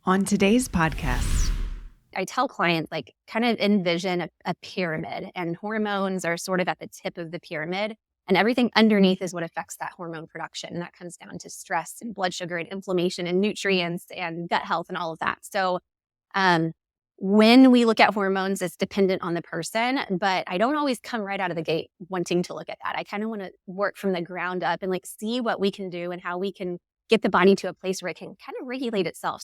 On today's podcast, I tell clients, like, kind of envision a pyramid, and hormones are sort of at the tip of the pyramid, and everything underneath is what affects that hormone production. And that comes down to stress and blood sugar and inflammation and nutrients and gut health and all of that. So when we look at hormones, it's dependent on the person, but I don't always come right out of the gate wanting to look at that. I kind of want to work from the ground up and like see what we can do and how we can get the body to a place where it can kind of regulate itself.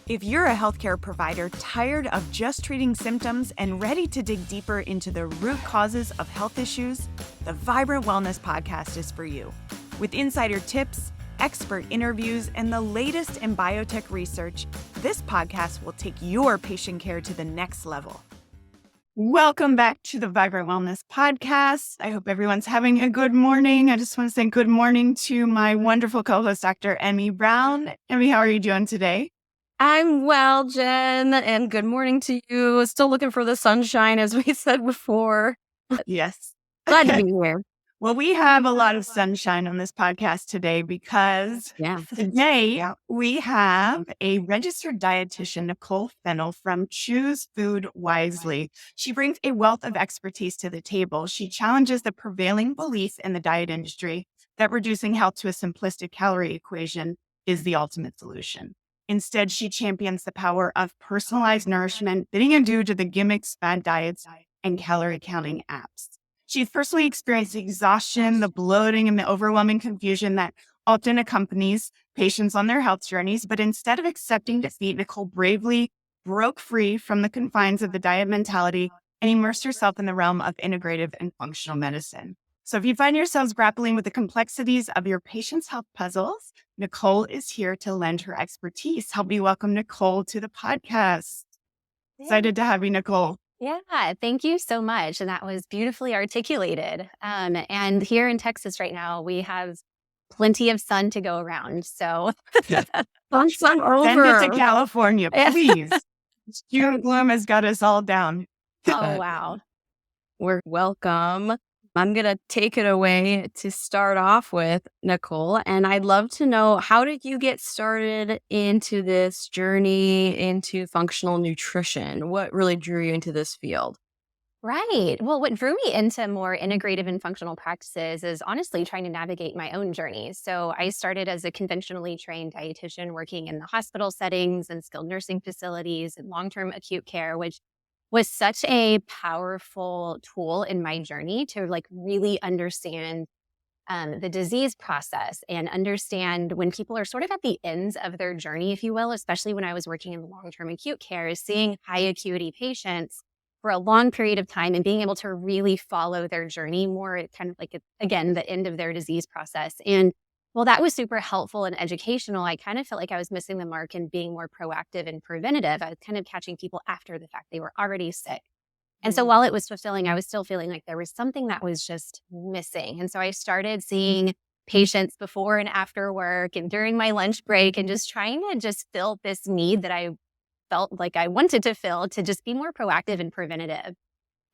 if you're a healthcare provider tired of just treating symptoms and ready to dig deeper into the root causes of health issues, the Vibrant Wellness Podcast is for you. With insider tips, expert interviews, and the latest in biotech research, this podcast will take your patient care to the next level. Welcome back to the Vibrant Wellness Podcast. I hope everyone's having a good morning. I just want to say good morning to my wonderful co-host, Dr. Emmy Brown. Emmy, how are you doing today? I'm well, Jen, and good morning to you. Still looking for the sunshine, as we said before. Yes. Glad to be here. Well, we have a lot of sunshine on this podcast today because today we have a registered dietitian, Nicole Fennell from Choose Food Wisely. She brings a wealth of expertise to the table. She challenges the prevailing belief in the diet industry that reducing health to a simplistic calorie equation is the ultimate solution. Instead, she champions the power of personalized nourishment, bidding adieu to the gimmicks, fad diets, and calorie counting apps. She's personally experienced the exhaustion, the bloating, and the overwhelming confusion that often accompanies patients on their health journeys. But instead of accepting defeat, Nicole bravely broke free from the confines of the diet mentality and immersed herself in the realm of integrative and functional medicine. So if you find yourselves grappling with the complexities of your patient's health puzzles, Nicole is here to lend her expertise. Help me welcome Nicole to the podcast. Excited to have you, Nicole. Yeah, thank you so much. And that was beautifully articulated. And here in Texas right now, we have plenty of sun to go around. So Sun Send over. it to California, please. June gloom has got us all down. Oh, wow. We're welcome. I'm going to take it away to start off with, Nicole. And I'd love to know, how did you get started into this journey into functional nutrition? What really drew you into this field? Right. Well, what drew me into more integrative and functional practices is honestly trying to navigate my own journey. So I started as a conventionally trained dietitian working in the hospital settings and skilled nursing facilities and long-term acute care, which was such a powerful tool in my journey to like really understand the disease process and understand when people are sort of at the ends of their journey, if you will, especially when I was working in long-term acute care, is seeing high acuity patients for a long period of time and being able to really follow their journey more kind of like, again, the end of their disease process. And well, that was super helpful and educational. I kind of felt like I was missing the mark in being more proactive and preventative. I was kind of catching people after the fact they were already sick. And so while it was fulfilling, I was still feeling like there was something that was just missing. And so I started seeing patients before and after work and during my lunch break and just trying to just fill this need that I felt like I wanted to fill, to just be more proactive and preventative.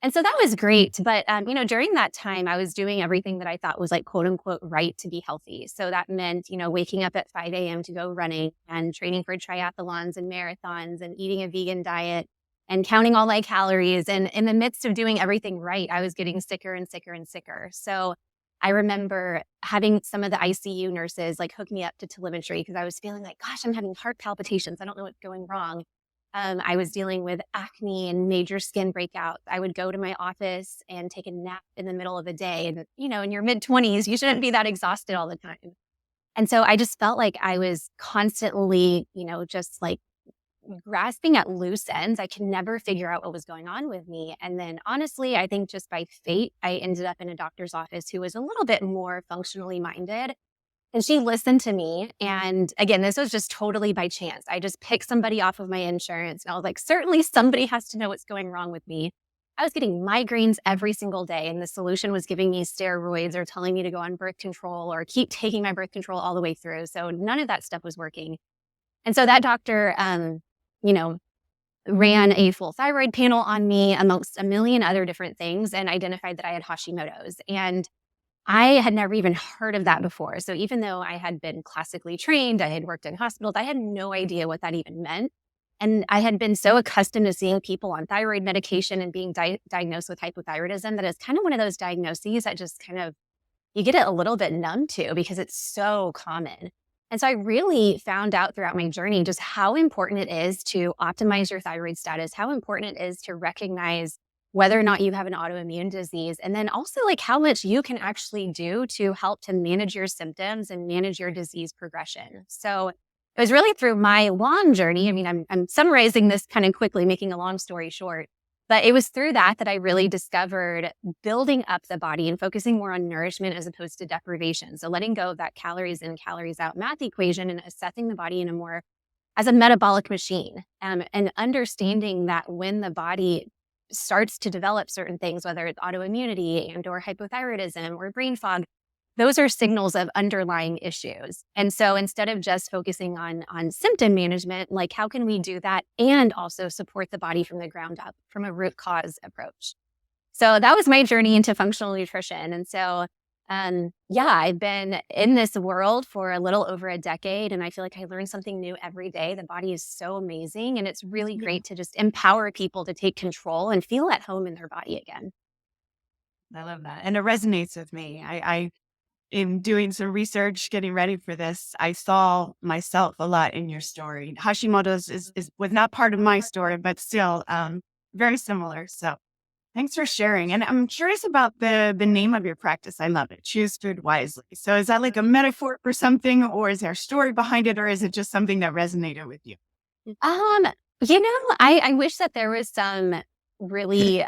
And so that was great. But, during that time, I was doing everything that I thought was like, quote unquote, right to be healthy. So that meant, waking up at 5 a.m. to go running and training for triathlons and marathons and eating a vegan diet and counting all my calories. And in the midst of doing everything right, I was getting sicker and sicker and sicker. So I remember having some of the ICU nurses like hook me up to telemetry because I was feeling like, gosh, I'm having heart palpitations. I don't know what's going wrong. I was dealing with acne and major skin breakouts. I would go to my office and take a nap in the middle of the day. And, in your mid-20s, you shouldn't be that exhausted all the time. And so I just felt like I was constantly, just like grasping at loose ends. I could never figure out what was going on with me. And then honestly, I think just by fate, I ended up in a doctor's office who was a little bit more functionally minded. And she listened to me. And again, this was just totally by chance. I just picked somebody off of my insurance. And I was like, certainly somebody has to know what's going wrong with me. I was getting migraines every single day. And the solution was giving me steroids or telling me to go on birth control or keep taking my birth control all the way through. So none of that stuff was working. And so that doctor, ran a full thyroid panel on me amongst a million other different things and identified that I had Hashimoto's. And I had never even heard of that before. So even though I had been classically trained, I had worked in hospitals, I had no idea what that even meant. And I had been so accustomed to seeing people on thyroid medication and being diagnosed with hypothyroidism that it's kind of one of those diagnoses that just kind of, you get it a little bit numb to because it's so common. And so I really found out throughout my journey just how important it is to optimize your thyroid status, how important it is to recognize whether or not you have an autoimmune disease, and then also like how much you can actually do to help to manage your symptoms and manage your disease progression. So it was really through my long journey. I mean, I'm summarizing this kind of quickly, making a long story short, but it was through that that I really discovered building up the body and focusing more on nourishment as opposed to deprivation. So letting go of that calories in, calories out math equation and assessing the body in a more as a metabolic machine, and understanding that when the body starts to develop certain things, whether it's autoimmunity and or hypothyroidism or brain fog, those are signals of underlying issues. And so instead of just focusing on symptom management, like how can we do that and also support the body from the ground up from a root cause approach? So that was my journey into functional nutrition. And so, yeah, I've been in this world for a little over a decade, and I feel like I learn something new every day. The body is so amazing, and it's really great to just empower people to take control and feel at home in their body again. I love that. And it resonates with me. I in doing some research, getting ready for this, I saw myself a lot in your story. Hashimoto's is was not part of my story, but still very similar. So thanks for sharing. And I'm curious about the name of your practice. I love it. Choose food wisely. So is that like a metaphor for something, or is there a story behind it, or is it just something that resonated with you? Um, I wish that there was some really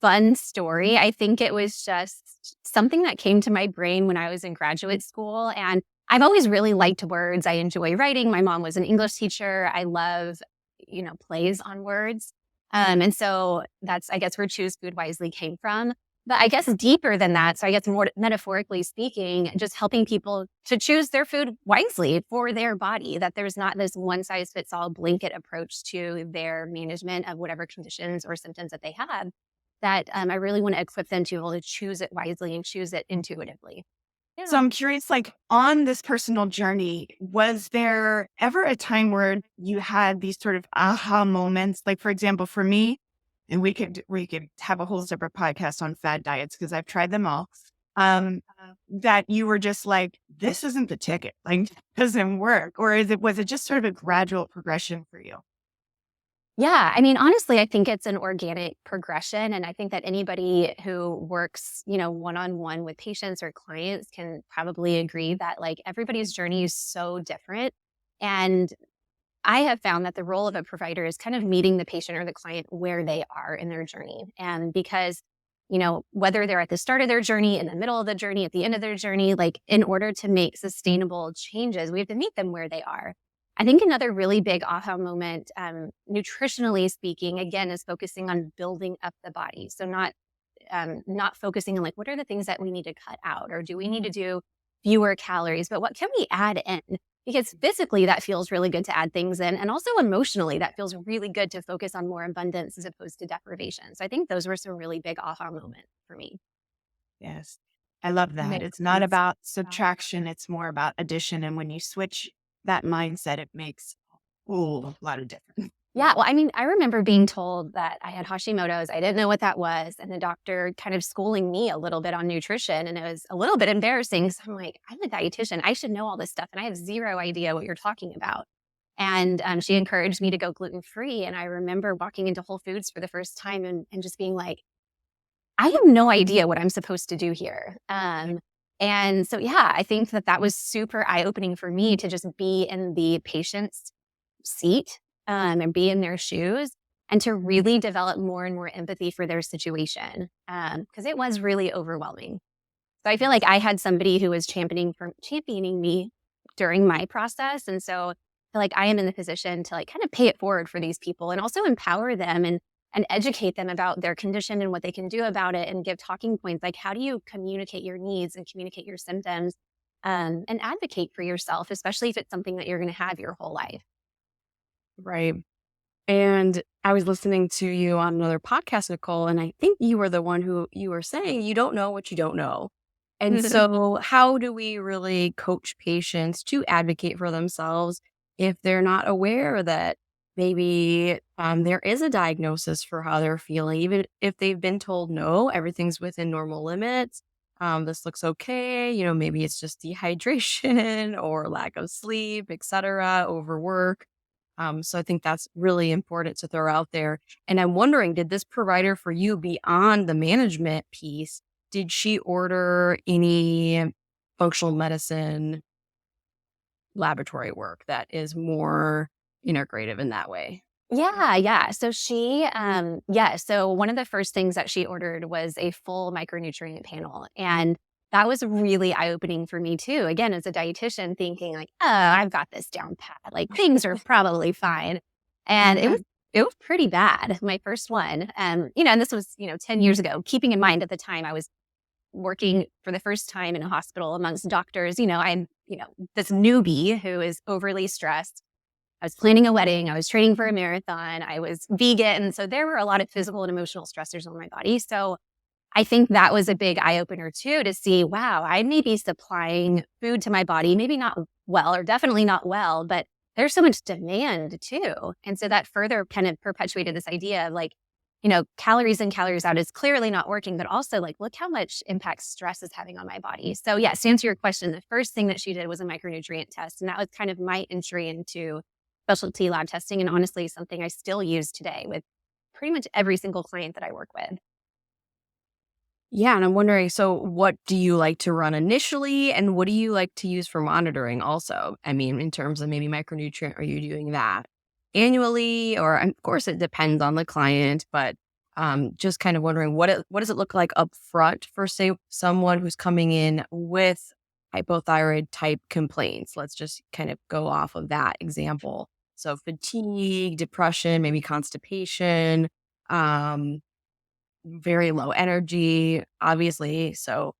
fun story. I think it was just something that came to my brain when I was in graduate school. And I've always really liked words. I enjoy writing. My mom was an English teacher. I love, plays on words. And so that's, I guess, where choose food wisely came from. But I guess deeper than that, so I guess more metaphorically speaking, just helping people to choose their food wisely for their body, that there's not this one size fits all blanket approach to their management of whatever conditions or symptoms that they have, that I really want to equip them to be able to choose it wisely and choose it intuitively. So I'm curious, like on this personal journey, was there ever a time where you had these sort of aha moments? Like, for example, for me, and we could have a whole separate podcast on fad diets because I've tried them all. That you were just like, this isn't the ticket, like doesn't work, or was it just sort of a gradual progression for you? Yeah, I mean, honestly, I think it's an organic progression. And I think that anybody who works, one-on-one with patients or clients can probably agree that like everybody's journey is so different. And I have found that the role of a provider is kind of meeting the patient or the client where they are in their journey. And because, whether they're at the start of their journey, in the middle of the journey, at the end of their journey, like in order to make sustainable changes, we have to meet them where they are. I think another really big aha moment, nutritionally speaking, again, is focusing on building up the body. So not focusing on like, what are the things that we need to cut out, or do we need to do fewer calories, but what can we add in? Because physically that feels really good to add things in. And also emotionally, that feels really good to focus on more abundance as opposed to deprivation. So I think those were some really big aha moments for me. Yes. I love that. It's not about subtraction, it's more about addition. And when you switch that mindset, it makes a lot of difference. Yeah. Well, I mean, I remember being told that I had Hashimoto's. I didn't know what that was. And the doctor kind of schooling me a little bit on nutrition. And it was a little bit embarrassing. So I'm like, I'm a dietitian. I should know all this stuff. And I have zero idea what you're talking about. And she encouraged me to go gluten-free. And I remember walking into Whole Foods for the first time and just being like, I have no idea what I'm supposed to do here. And so, yeah, I think that was super eye-opening for me to just be in the patient's seat and be in their shoes and to really develop more and more empathy for their situation, because it was really overwhelming. So I feel like I had somebody who was championing me during my process. And so I feel like I am in the position to like kind of pay it forward for these people and also empower them and educate them about their condition and what they can do about it, and give talking points like how do you communicate your needs and communicate your symptoms, and advocate for yourself, especially if it's something that you're going to have your whole life. Right. And I was listening to you on another podcast, Nicole, and I think you were the one who you were saying you don't know what you don't know. And so, how do we really coach patients to advocate for themselves if they're not aware that maybe there is a diagnosis for how they're feeling, even if they've been told no, everything's within normal limits. This looks okay. Maybe it's just dehydration or lack of sleep, etc., overwork. So I think that's really important to throw out there. And I'm wondering, did this provider for you beyond the management piece, did she order any functional medicine laboratory work that is more integrative in that way? Yeah. So one of the first things that she ordered was a full micronutrient panel. And that was really eye-opening for me too. Again, as a dietitian thinking like, oh, I've got this down pat. Like things are probably fine. And it was pretty bad, my first one. And this was, 10 years ago, keeping in mind at the time I was working for the first time in a hospital amongst doctors. I'm, this newbie who is overly stressed. I was planning a wedding. I was training for a marathon. I was vegan. So there were a lot of physical and emotional stressors on my body. So I think that was a big eye opener too, to see, wow, I may be supplying food to my body, maybe not well, or definitely not well, but there's so much demand too. And so that further kind of perpetuated this idea of like, calories in, calories out is clearly not working, but also like, look how much impact stress is having on my body. So yes, to answer your question, the first thing that she did was a micronutrient test. And that was kind of my entry into specialty lab testing, and honestly, something I still use today with pretty much every single client that I work with. Yeah, and I'm wondering, so what do you like to run initially, and what do you like to use for monitoring also? I mean, in terms of maybe micronutrient, are you doing that annually, or of course it depends on the client, but just kind of wondering what does it look like up front for say someone who's coming in with hypothyroid type complaints? Let's just kind of go off of that example. So fatigue, depression, maybe constipation, um, very low energy, obviously. So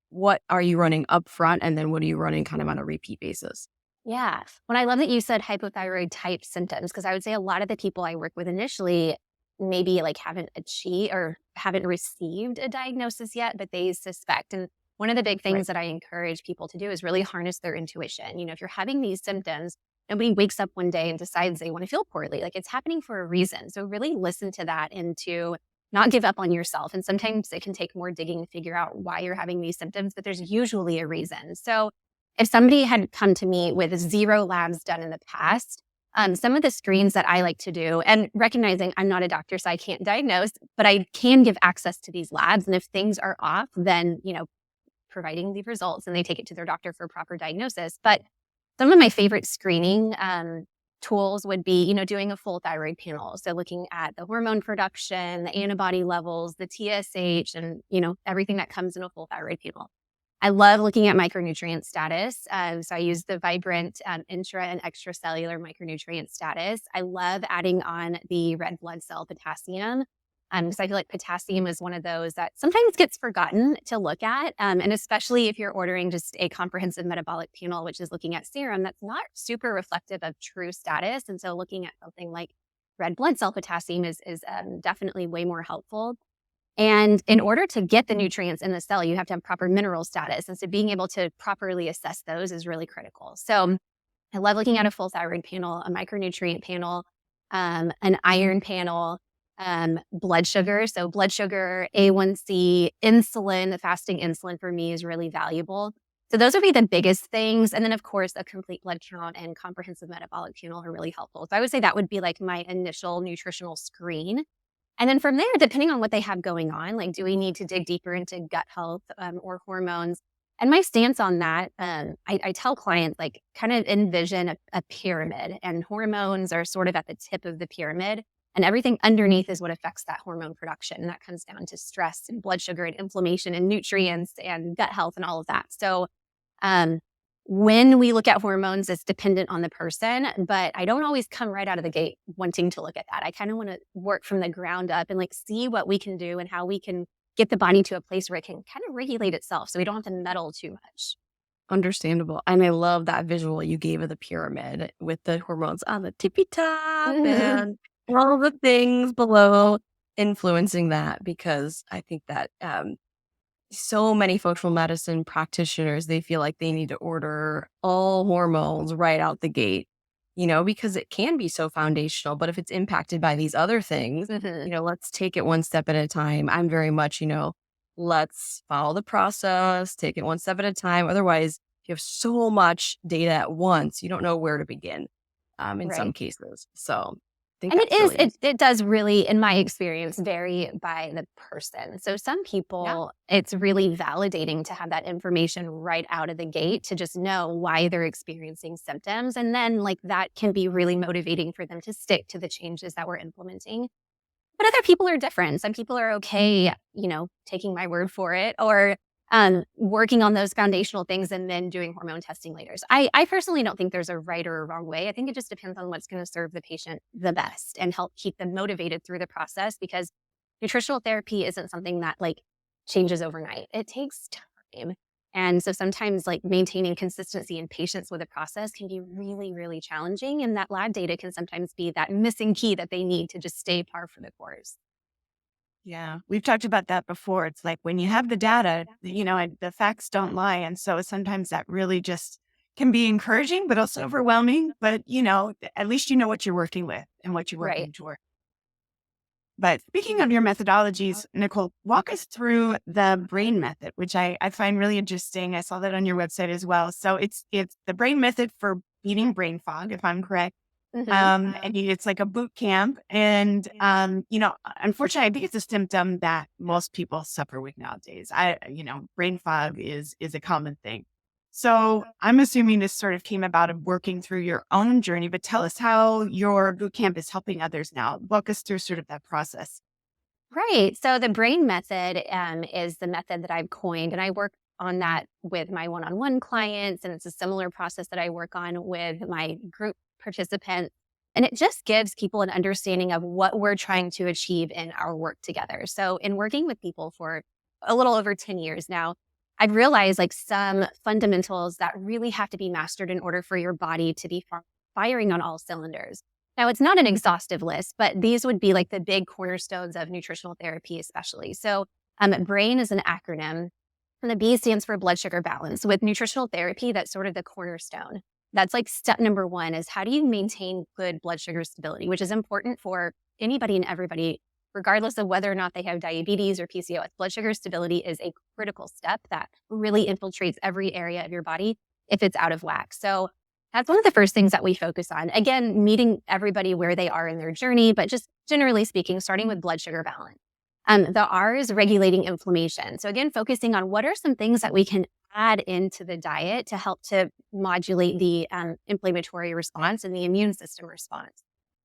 what are you running up front, and then what are you running kind of on a repeat basis? Yeah. When I love that you said hypothyroid type symptoms, because I would say a lot of the people I work with initially maybe like haven't achieved or haven't received a diagnosis yet, but they suspect. And one of the big Right. things that I encourage people to do is really harness their intuition. If you're having these symptoms, nobody wakes up one day and decides they want to feel poorly. Like it's happening for a reason. So really listen to that and to not give up on yourself. And sometimes it can take more digging to figure out why you're having these symptoms, but there's usually a reason. So if somebody had come to me with 0 labs done in the past, some of the screens that I like to do, and recognizing I'm not a doctor, so I can't diagnose, but I can give access to these labs. And if things are off, then, providing the results and they take it to their doctor for proper diagnosis. But some of my favorite screening tools would be, doing a full thyroid panel. So looking at the hormone production, the antibody levels, the TSH, and, everything that comes in a full thyroid panel. I love looking at micronutrient status. So I use the Vibrant intra and extracellular micronutrient status. I love adding on the red blood cell potassium because I feel like potassium is one of those that sometimes gets forgotten to look at. And especially if you're ordering just a comprehensive metabolic panel, which is looking at serum, that's not super reflective of true status. And so looking at something like red blood cell potassium is definitely way more helpful. And in order to get the nutrients in the cell, you have to have proper mineral status. And so being able to properly assess those is really critical. So I love looking at a full thyroid panel, a micronutrient panel, an iron panel, blood sugar. So blood sugar, A1C, insulin, the fasting insulin for me is really valuable. So those would be the biggest things. And then of course, a complete blood count and comprehensive metabolic panel are really helpful. So I would say that would be like my initial nutritional screen. And then from there, depending on what they have going on, like do we need to dig deeper into gut health or hormones? And my stance on that, I tell clients like kind of envision a pyramid, and hormones are sort of at the tip of the pyramid. And everything underneath is what affects that hormone production. And that comes down to stress and blood sugar and inflammation and nutrients and gut health and all of that. So um, when we look at hormones, it's dependent on the person, but I don't always come right out of the gate wanting to look at that. I kind of want to work from the ground up and like see what we can do and how we can get the body to a place where it can kind of regulate itself so we don't have to meddle too much. Understandable. And I love that visual you gave of the pyramid with the hormones on the tippy top and all the things below influencing that, because I think that so many functional medicine practitioners, they feel like they need to order all hormones right out the gate, because it can be so foundational. But if it's impacted by these other things, Mhm. let's take it one step at a time. I'm very much, let's follow the process, take it one step at a time. Otherwise, if you have so much data at once, you don't know where to begin in some Right. cases. So I think And it that's is, really it does really, in my experience, vary by the person. So some Yeah. people, it's really validating to have that information right out of the gate to just know why they're experiencing symptoms. And then like that can be really motivating for them to stick to the changes that we're implementing. But other people are different. Some people are okay, taking my word for it or working on those foundational things and then doing hormone testing later. So I personally don't think there's a right or a wrong way. I think it just depends on what's going to serve the patient the best and help keep them motivated through the process because nutritional therapy isn't something that like changes overnight. It takes time. And so sometimes like maintaining consistency and patience with the process can be really, really challenging. And that lab data can sometimes be that missing key that they need to just stay par for the course. Yeah. We've talked about that before. It's like when you have the data, the facts don't lie. And so sometimes that really just can be encouraging, but also overwhelming. But, at least you know what you're working with and what you're Right. working toward. But speaking of your methodologies, Nicole, walk us through the brain method, which I find really interesting. I saw that on your website as well. So it's the brain method for beating brain fog, if I'm correct. Hmm. It's like a boot camp. And, unfortunately, I think it's a symptom that most people suffer with nowadays. Brain fog is a common thing. So I'm assuming this sort of came about of working through your own journey, but tell us how your boot camp is helping others now. Walk us through sort of that process. Right. So the brain method is the method that I've coined, and I work on that with my one-on-one clients, and it's a similar process that I work on with my group participants. And it just gives people an understanding of what we're trying to achieve in our work together. So in working with people for a little over 10 years now, I've realized like some fundamentals that really have to be mastered in order for your body to be firing on all cylinders. Now, it's not an exhaustive list, but these would be like the big cornerstones of nutritional therapy, especially. So, BRAIN is an acronym, and the B stands for blood sugar balance. With nutritional therapy, that's sort of the cornerstone. That's like step number one is how do you maintain good blood sugar stability, which is important for anybody and everybody, regardless of whether or not they have diabetes or PCOS. Blood sugar stability is a critical step that really infiltrates every area of your body if it's out of whack. So, that's one of the first things that we focus on. Again, meeting everybody where they are in their journey, but just generally speaking, starting with blood sugar balance. The R is regulating inflammation. So again, focusing on what are some things that we can add into the diet to help to modulate the inflammatory response and the immune system response.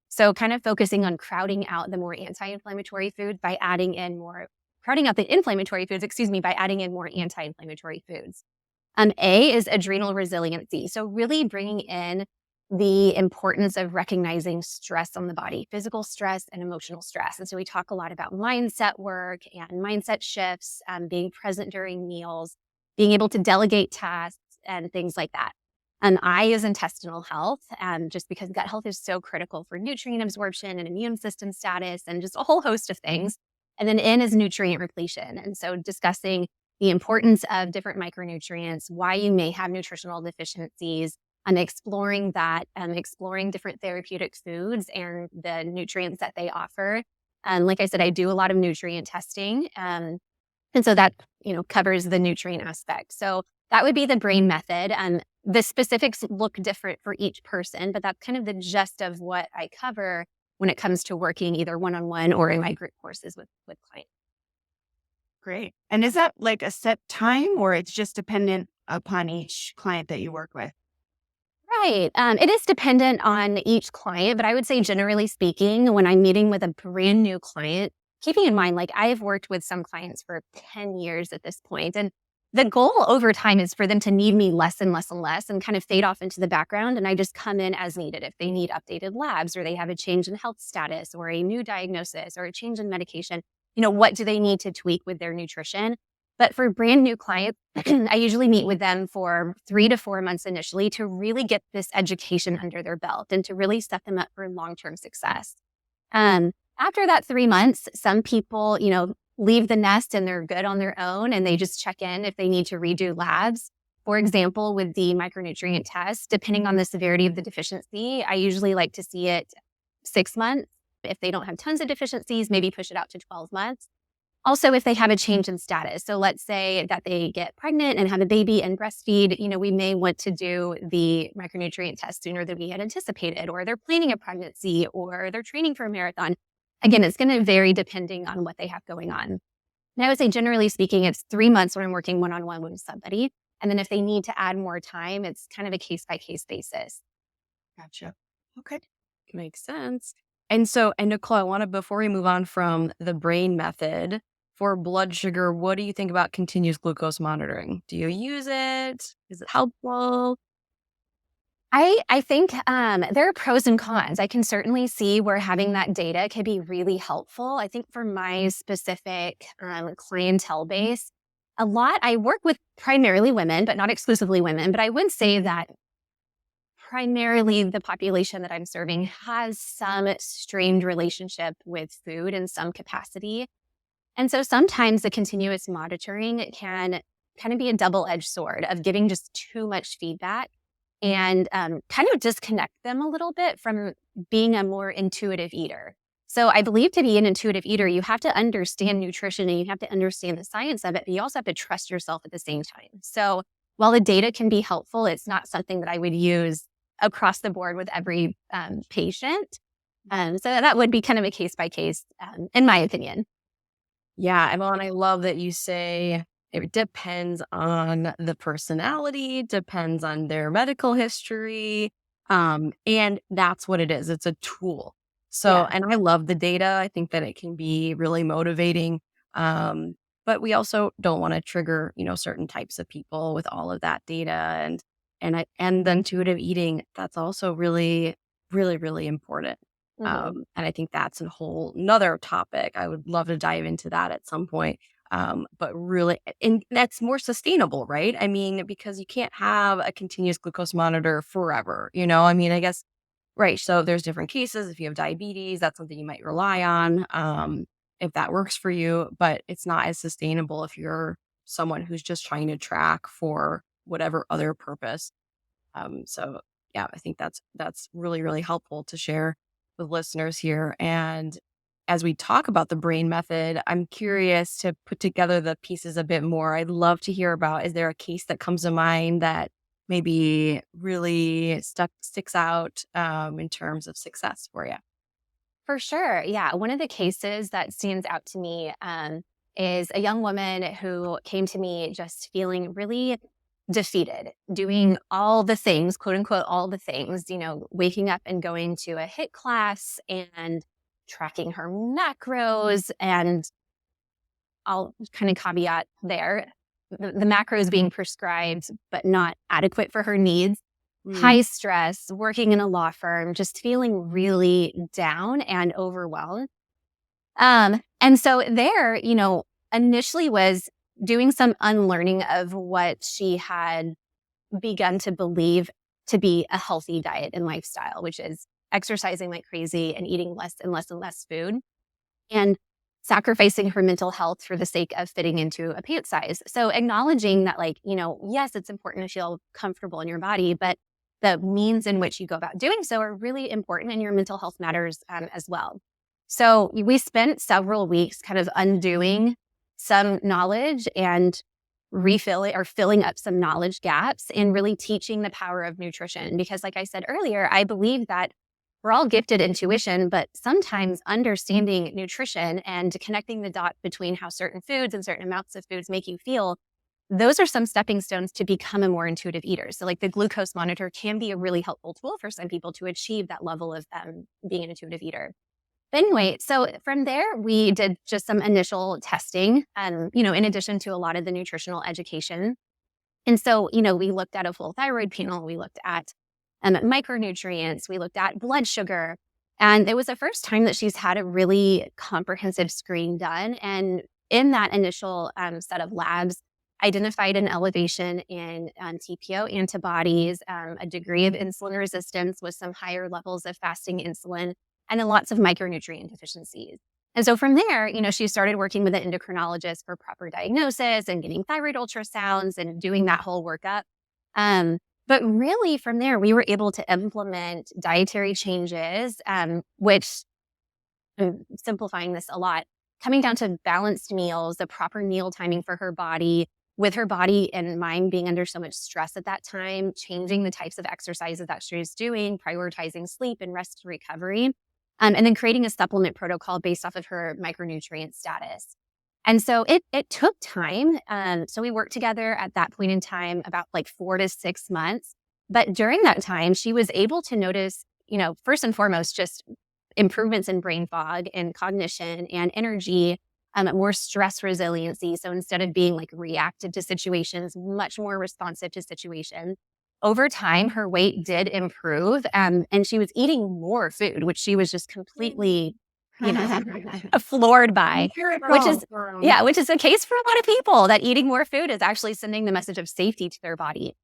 So kind of focusing on crowding out the more anti-inflammatory foods by adding in more, crowding out the inflammatory foods, by adding in more anti-inflammatory foods. A is adrenal resiliency. So really bringing in the importance of recognizing stress on the body, physical stress and emotional stress. And so we talk a lot about mindset work and mindset shifts, being present during meals, being able to delegate tasks and things like that. I is intestinal health, just because gut health is so critical for nutrient absorption and immune system status and just a whole host of things. And then N is nutrient repletion. And so discussing the importance of different micronutrients, why you may have nutritional deficiencies, exploring that, exploring different therapeutic foods and the nutrients that they offer. Like I said, I do a lot of nutrient testing. And so that, covers the nutrient aspect. So that would be the brain method. The specifics look different for each person, but that's kind of the gist of what I cover when it comes to working either one-on-one or in my group courses with clients. Great. And is that like a set time or it's just dependent upon each client that you work with? Right. It is dependent on each client, but I would say generally speaking, when I'm meeting with a brand new client, keeping in mind, like I've worked with some clients for 10 years at this point, and the goal over time is for them to need me less and less and less and kind of fade off into the background. And I just come in as needed. If they need updated labs or they have a change in health status or a new diagnosis or a change in medication, what do they need to tweak with their nutrition? But for brand new clients, I usually meet with them for 3 to 4 months initially to really get this education under their belt and to really set them up for long-term success. After that 3 months, some people, leave the nest and they're good on their own and they just check in if they need to redo labs. For example, with the micronutrient test, depending on the severity of the deficiency, I usually like to see it 6 months. If they don't have tons of deficiencies, maybe push it out to 12 months. Also, if they have a change in status. So let's say that they get pregnant and have a baby and breastfeed, we may want to do the micronutrient test sooner than we had anticipated, or they're planning a pregnancy, or they're training for a marathon. Again, it's going to vary depending on what they have going on. And I would say, generally speaking, it's 3 months when I'm working one-on-one with somebody. And then if they need to add more time, it's kind of a case-by-case basis. Gotcha. Okay. Makes sense. And Nicole, I want to, before we move on from the brain method, for blood sugar, what do you think about continuous glucose monitoring? Do you use it? Is it helpful? I think there are pros and cons. I can certainly see where having that data can be really helpful. I think for my specific clientele base, I work with primarily women, but not exclusively women. But I would say that primarily the population that I'm serving has some strained relationship with food in some capacity. And so sometimes the continuous monitoring can kind of be a double-edged sword of giving just too much feedback and kind of disconnect them a little bit from being a more intuitive eater. So I believe to be an intuitive eater, you have to understand nutrition and you have to understand the science of it, but you also have to trust yourself at the same time. So while the data can be helpful, it's not something that I would use across the board with every patient. So that would be kind of a case by case, in my opinion. Yeah, and I love that you say it depends on the personality, depends on their medical history, and that's what it is. It's a tool. So, Yeah. and I love the data. I think that it can be really motivating, but we also don't want to trigger, certain types of people with all of that data, and the intuitive eating. That's also really, really, really important. And I think that's a whole another topic. I would love to dive into that at some point. But really, and that's more sustainable, right? I mean, because you can't have a continuous glucose monitor forever, I mean, I guess, right. So there's different cases. If you have diabetes, that's something you might rely on, if that works for you, but it's not as sustainable if you're someone who's just trying to track for whatever other purpose. So yeah, I think that's really, really helpful to share with listeners here. And as we talk about the brain method, I'm curious to put together the pieces a bit more. I'd love to hear about, is there a case that comes to mind that maybe really sticks out in terms of success for you? For sure. Yeah. One of the cases that stands out to me is a young woman who came to me just feeling really defeated, doing all the things, quote unquote, all the things, waking up and going to a HIIT class and tracking her macros. And I'll kind of caveat there, the macros being prescribed, but not adequate for her needs. High stress, working in a law firm, just feeling really down and overwhelmed. And so there, initially was doing some unlearning of what she had begun to believe to be a healthy diet and lifestyle, which is exercising like crazy and eating less and less and less food and sacrificing her mental health for the sake of fitting into a pant size. So acknowledging that, yes, it's important to feel comfortable in your body, but the means in which you go about doing so are really important, and your mental health matters as well. So we spent several weeks kind of undoing some knowledge and filling up some knowledge gaps and really teaching the power of nutrition. Because like I said earlier, I believe that we're all gifted intuition, but sometimes understanding nutrition and connecting the dot between how certain foods and certain amounts of foods make you feel, those are some stepping stones to become a more intuitive eater. So like the glucose monitor can be a really helpful tool for some people to achieve that level of being an intuitive eater. But anyway, so from there, we did just some initial testing, in addition to a lot of the nutritional education. And so, we looked at a full thyroid panel, we looked at micronutrients, we looked at blood sugar. And it was the first time that she's had a really comprehensive screen done. And in that initial set of labs, identified an elevation in TPO antibodies, a degree of insulin resistance with some higher levels of fasting insulin, and then lots of micronutrient deficiencies. And so from there, she started working with an endocrinologist for proper diagnosis and getting thyroid ultrasounds and doing that whole workup. But really from there, we were able to implement dietary changes, which, I'm simplifying this a lot, coming down to balanced meals, the proper meal timing for her body, with her body and mind being under so much stress at that time, changing the types of exercises that she was doing, prioritizing sleep and rest and recovery, and then creating a supplement protocol based off of her micronutrient status. And so it took time. So we worked together at that point in time about like 4 to 6 months. But during that time, she was able to notice, first and foremost, just improvements in brain fog and cognition and energy, more stress resiliency. So instead of being like reactive to situations, much more responsive to situations. Over time, her weight did improve, and she was eating more food, which she was just completely, floored by, which is the case for a lot of people, that eating more food is actually sending the message of safety to their body.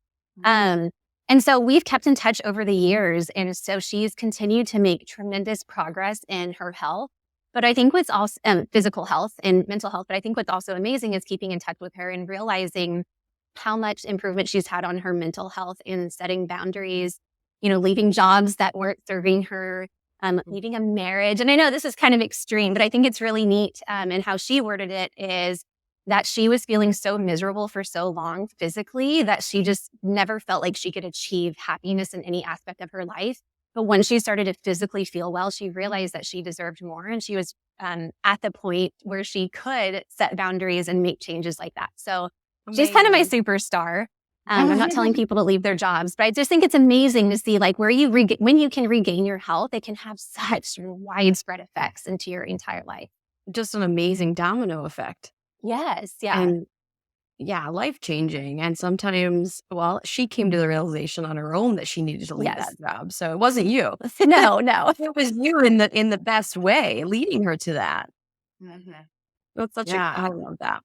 And so we've kept in touch over the years. And so she's continued to make tremendous progress in her health. But I think what's also physical health and mental health. But I think what's also amazing is keeping in touch with her and realizing how much improvement she's had on her mental health and setting boundaries, leaving jobs that weren't serving her, leaving a marriage. And I know this is kind of extreme, but I think it's really neat. And how she worded it is that she was feeling so miserable for so long physically that she just never felt like she could achieve happiness in any aspect of her life. But when she started to physically feel well, she realized that she deserved more. And she was at the point where she could set boundaries and make changes like that. So she's kind of my superstar. I'm not telling people to leave their jobs, but I just think it's amazing to see like where when you can regain your health, it can have such widespread effects into your entire life. Just an amazing domino effect. Yes. Yeah. And life-changing. And sometimes, she came to the realization on her own that she needed to leave that job. So it wasn't you. No. It was you in the best way, leading her to that. Mm-hmm. That's I love that.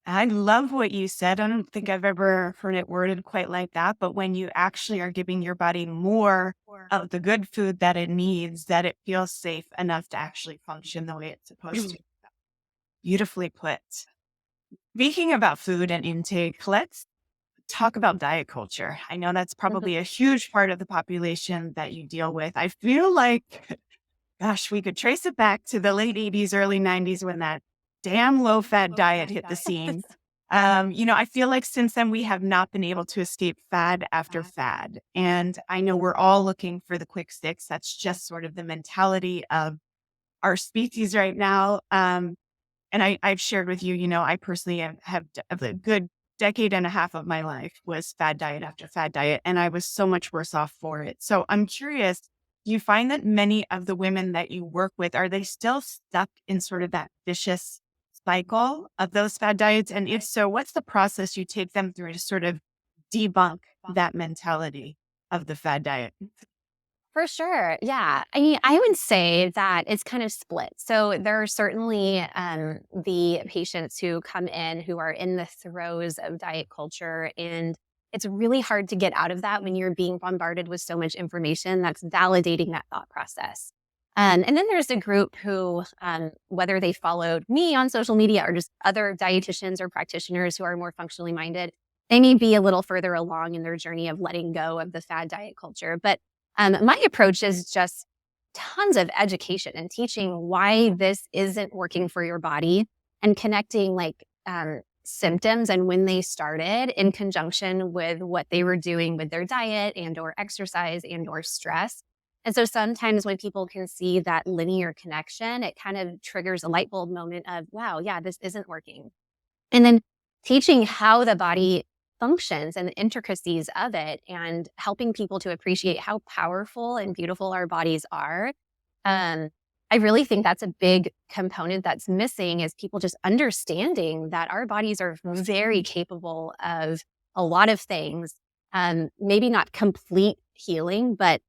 I love what you said. I don't think I've ever heard it worded quite like that. But when you actually are giving your body more of the good food that it needs, that it feels safe enough to actually function the way it's supposed to. Beautifully put. Speaking about food and intake, let's talk about diet culture. I know that's probably a huge part of the population that you deal with. I feel like, gosh, we could trace it back to the late 80s, early 90s when that damn low-fat diet hit the scene. I feel like since then we have not been able to escape fad after fad. And I know we're all looking for the quick fix. That's just sort of the mentality of our species right now. And I've shared with you, I personally have a good decade and a half of my life was fad diet after fad diet, and I was so much worse off for it. So I'm curious, do you find that many of the women that you work with, are they still stuck in sort of that vicious cycle of those fad diets? And if so, what's the process you take them through to sort of debunk that mentality of the fad diet? For sure. Yeah. I mean, I would say that it's kind of split. So there are certainly the patients who come in who are in the throes of diet culture. And it's really hard to get out of that when you're being bombarded with so much information that's validating that thought process. And then there's a group who, whether they followed me on social media or just other dietitians or practitioners who are more functionally minded, they may be a little further along in their journey of letting go of the fad diet culture. But my approach is just tons of education and teaching why this isn't working for your body and connecting symptoms and when they started in conjunction with what they were doing with their diet and or exercise and or stress. And so sometimes when people can see that linear connection, it kind of triggers a light bulb moment of, wow, yeah, this isn't working. And then teaching how the body functions and the intricacies of it and helping people to appreciate how powerful and beautiful our bodies are. I really think that's a big component that's missing is people just understanding that our bodies are very capable of a lot of things. Maybe not complete healing, but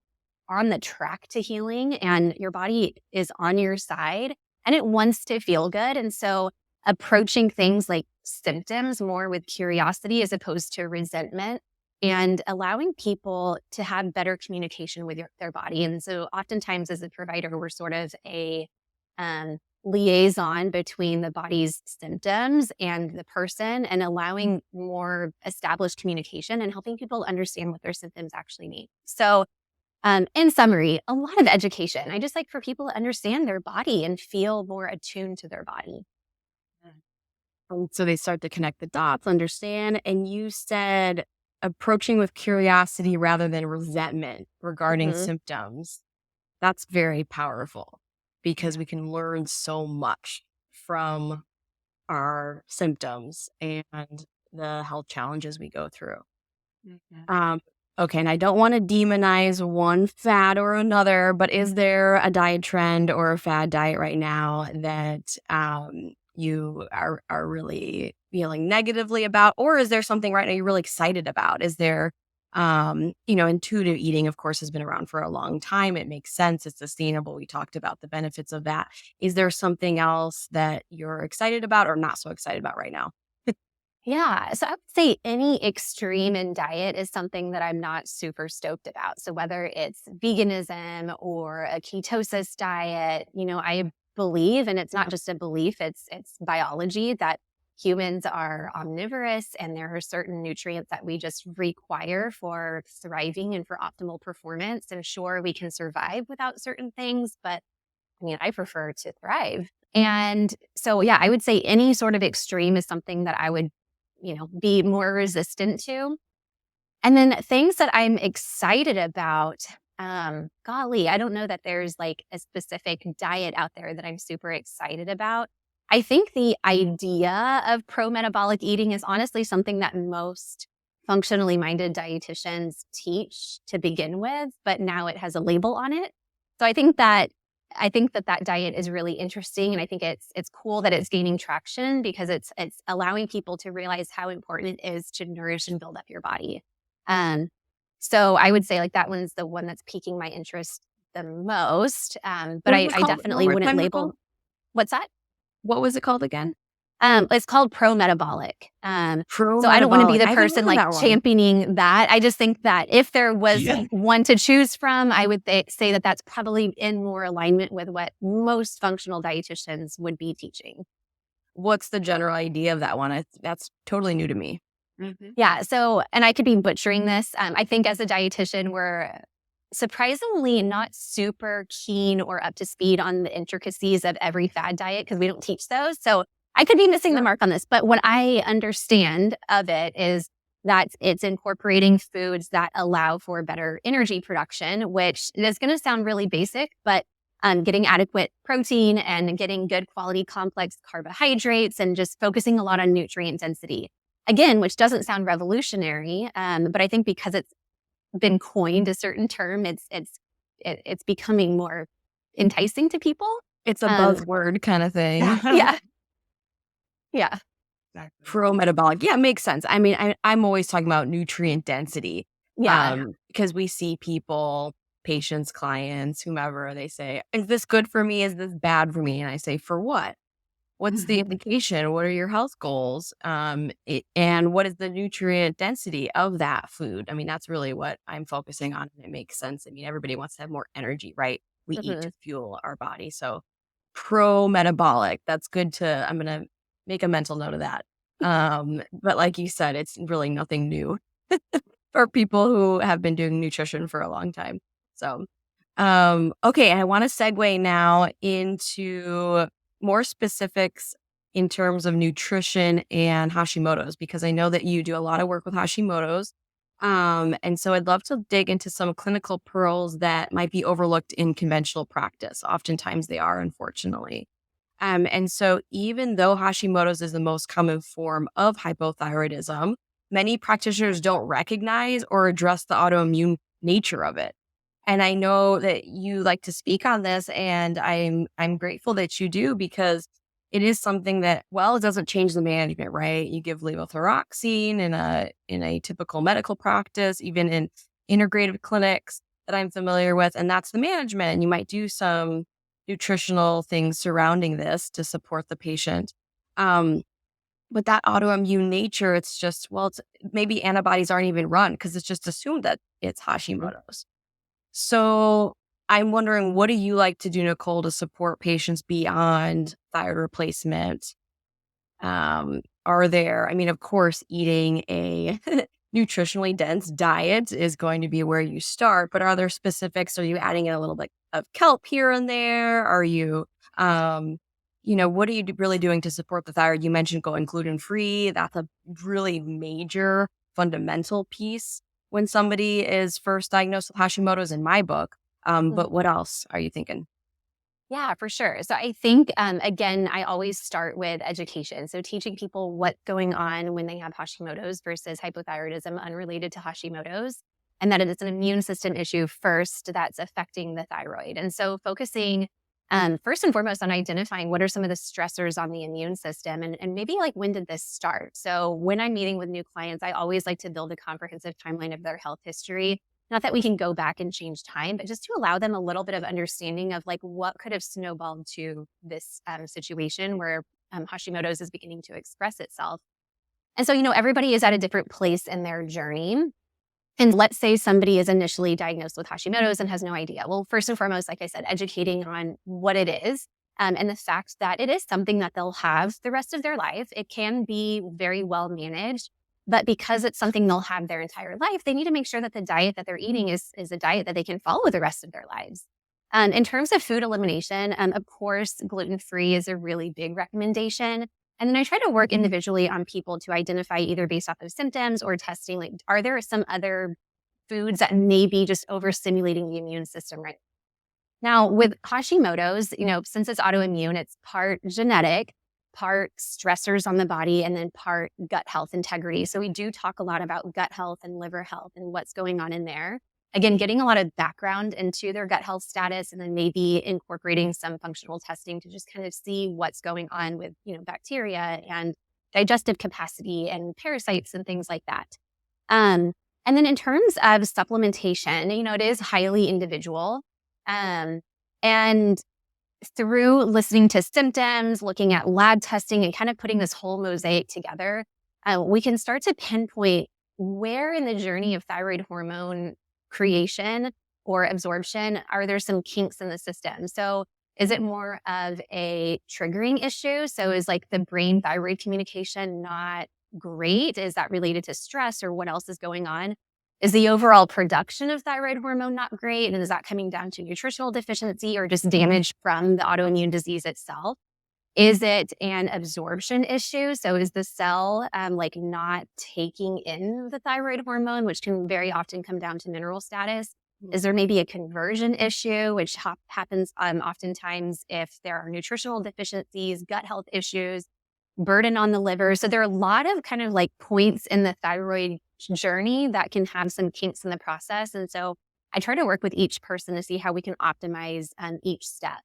on the track to healing, and your body is on your side and it wants to feel good. And so approaching things like symptoms more with curiosity as opposed to resentment and allowing people to have better communication with their body. And so oftentimes as a provider, we're sort of a liaison between the body's symptoms and the person, and allowing more established communication and helping people understand what their symptoms actually mean. So, in summary, a lot of education. I just like for people to understand their body and feel more attuned to their body. So they start to connect the dots, understand. And you said approaching with curiosity rather than resentment regarding Mhm. symptoms. That's very powerful because we can learn so much from our symptoms and the health challenges we go through. Mhm. Um, okay, and I don't want to demonize one fad or another, but is there a diet trend or a fad diet right now that you are really feeling negatively about, or is there something right now you're really excited about? Is there, intuitive eating, of course, has been around for a long time. It makes sense. It's sustainable. We talked about the benefits of that. Is there something else that you're excited about or not so excited about right now? Yeah. So I would say any extreme in diet is something that I'm not super stoked about. So whether it's veganism or a ketosis diet, I believe, and it's not just a belief, it's biology, that humans are omnivorous and there are certain nutrients that we just require for thriving and for optimal performance. And sure, we can survive without certain things, but I prefer to thrive. And so, yeah, I would say any sort of extreme is something that I would, be more resistant to. And then things that I'm excited about, golly, I don't know that there's like a specific diet out there that I'm super excited about. I think the idea of pro metabolic eating is honestly something that most functionally minded dietitians teach to begin with, but now it has a label on it. So I think that diet is really interesting, and I think it's cool that it's gaining traction because it's allowing people to realize how important it is to nourish and build up your body. Um, so I would say like that one's the one that's piquing my interest the most. But What is I, it I called? One definitely more wouldn't time, Nicole? label. What's that? What was it called again? It's called pro-metabolic. So I don't wanna be Pro-metabolic. the I haven't person, heard of like, that one. championing that. I just think that if there was Yeah. one to choose from, I would say that that's probably in more alignment with what most functional dietitians would be teaching. What's the general idea of that one? That's totally new to me. Mhm. Yeah, so and I could be butchering this. I think as a dietitian, we're surprisingly not super keen or up to speed on the intricacies of every fad diet because we don't teach those. So I could be missing the Sure. mark on this, but what I understand of it is that it's incorporating foods that allow for better energy production, which is going to sound really basic, but getting adequate protein and getting good quality complex carbohydrates and just focusing a lot on nutrient density. Again, which doesn't sound revolutionary, but I think because it's been coined a certain term, it's becoming more enticing to people. It's a Um, buzzword kind of thing. yeah, yeah, Exactly. Pro-metabolic. Yeah, makes sense. I mean, I'm always talking about nutrient density, yeah. because we see people, patients, clients, whomever, they say, "Is this good for me? Is this bad for me?" And I say, "For what? What's the indication? What are your health goals? And what is the nutrient density of that food?" I mean, that's really what I'm focusing on. And it makes sense. I mean, everybody wants to have more energy, right? We eat Mhm. to fuel our body. So pro metabolic, that's good to, I'm going to make a mental note of that. But like you said, it's really nothing new for people who have been doing nutrition for a long time. So, okay. I want to segue now into more specifics in terms of nutrition and Hashimoto's, because I know that you do a lot of work with Hashimoto's. And so I'd love to dig into some clinical pearls that might be overlooked in conventional practice. Oftentimes they are, unfortunately. And so even though Hashimoto's is the most common form of hypothyroidism, many practitioners don't recognize or address the autoimmune nature of it. And I know that you like to speak on this, and I'm grateful that you do, because it is something that, well, it doesn't change the management, right? You give levothyroxine in a typical medical practice, even in integrative clinics that I'm familiar with, and that's the management. And you might do some nutritional things surrounding this to support the patient. Um, but that autoimmune nature, it's just, well, it's maybe antibodies aren't even run because it's just assumed that it's Hashimoto's. So I'm wondering, what do you like to do, Nicole, to support patients beyond thyroid replacement? Are there, I mean, of course, eating a nutritionally dense diet is going to be where you start, but are there specifics? Are you adding in a little bit of kelp here and there? Are you, um, what are you really doing to support the thyroid? You mentioned going gluten free. That's a really major fundamental piece when somebody is first diagnosed with Hashimoto's in my book. But what else are you thinking? Yeah, for sure. So I think, again, I always start with education. So teaching people what's going on when they have Hashimoto's versus hypothyroidism unrelated to Hashimoto's, and that it is an immune system issue first that's affecting the thyroid. And so focusing first and foremost on identifying what are some of the stressors on the immune system and maybe like when did this start? So when I'm meeting with new clients, I always like to build a comprehensive timeline of their health history. Not that we can go back and change time, but just to allow them a little bit of understanding of like what could have snowballed to this situation where Hashimoto's is beginning to express itself. And so, everybody is at a different place in their journey. And let's say somebody is initially diagnosed with Hashimoto's and has no idea. Well, first and foremost, like I said, educating on what it is and the fact that it is something that they'll have the rest of their life. It can be very well managed, but because it's something they'll have their entire life, they need to make sure that the diet that they're eating is a diet that they can follow the rest of their lives. In terms of food elimination, of course, gluten-free is a really big recommendation. And then I try to work individually on people to identify either based off of symptoms or testing, like, are there some other foods that may be just overstimulating the immune system right now? With Hashimoto's, since it's autoimmune, it's part genetic, part stressors on the body, and then part gut health integrity. So we do talk a lot about gut health and liver health and what's going on in there. Again, getting a lot of background into their gut health status and then maybe incorporating some functional testing to just kind of see what's going on with, bacteria and digestive capacity and parasites and things like that. And then in terms of supplementation, it is highly individual. And through listening to symptoms, looking at lab testing, and kind of putting this whole mosaic together, we can start to pinpoint where in the journey of thyroid hormone creation or absorption are there some kinks in the system. So is it more of a triggering issue? So is like the brain thyroid communication not great? Is that related to stress or what else is going on? Is the overall production of thyroid hormone not great? And is that coming down to nutritional deficiency or just damage from the autoimmune disease itself? Is it an absorption issue? So is the cell like not taking in the thyroid hormone, which can very often come down to mineral status? Is there maybe a conversion issue, which happens oftentimes if there are nutritional deficiencies, gut health issues, burden on the liver? So there are a lot of kind of like points in the thyroid journey that can have some kinks in the process. And so I try to work with each person to see how we can optimize each step.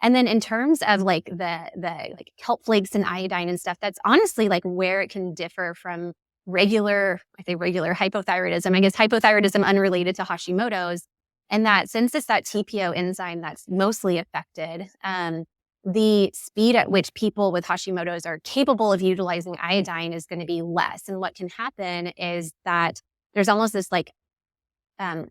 And then in terms of like the like kelp flakes and iodine and stuff, that's honestly like where it can differ from regular hypothyroidism. I guess hypothyroidism unrelated to Hashimoto's. And that since it's that TPO enzyme that's mostly affected, the speed at which people with Hashimoto's are capable of utilizing iodine is going to be less. And what can happen is that there's almost this like an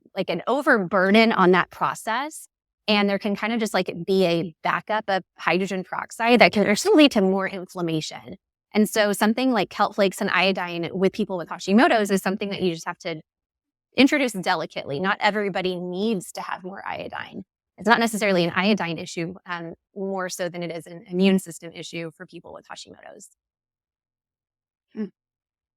overburden on that process. And there can kind of just like be a backup of hydrogen peroxide that can actually lead to more inflammation. And so something like kelp flakes and iodine with people with Hashimoto's is something that you just have to introduce delicately. Not everybody needs to have more iodine. It's not necessarily an iodine issue, more so than it is an immune system issue for people with Hashimoto's.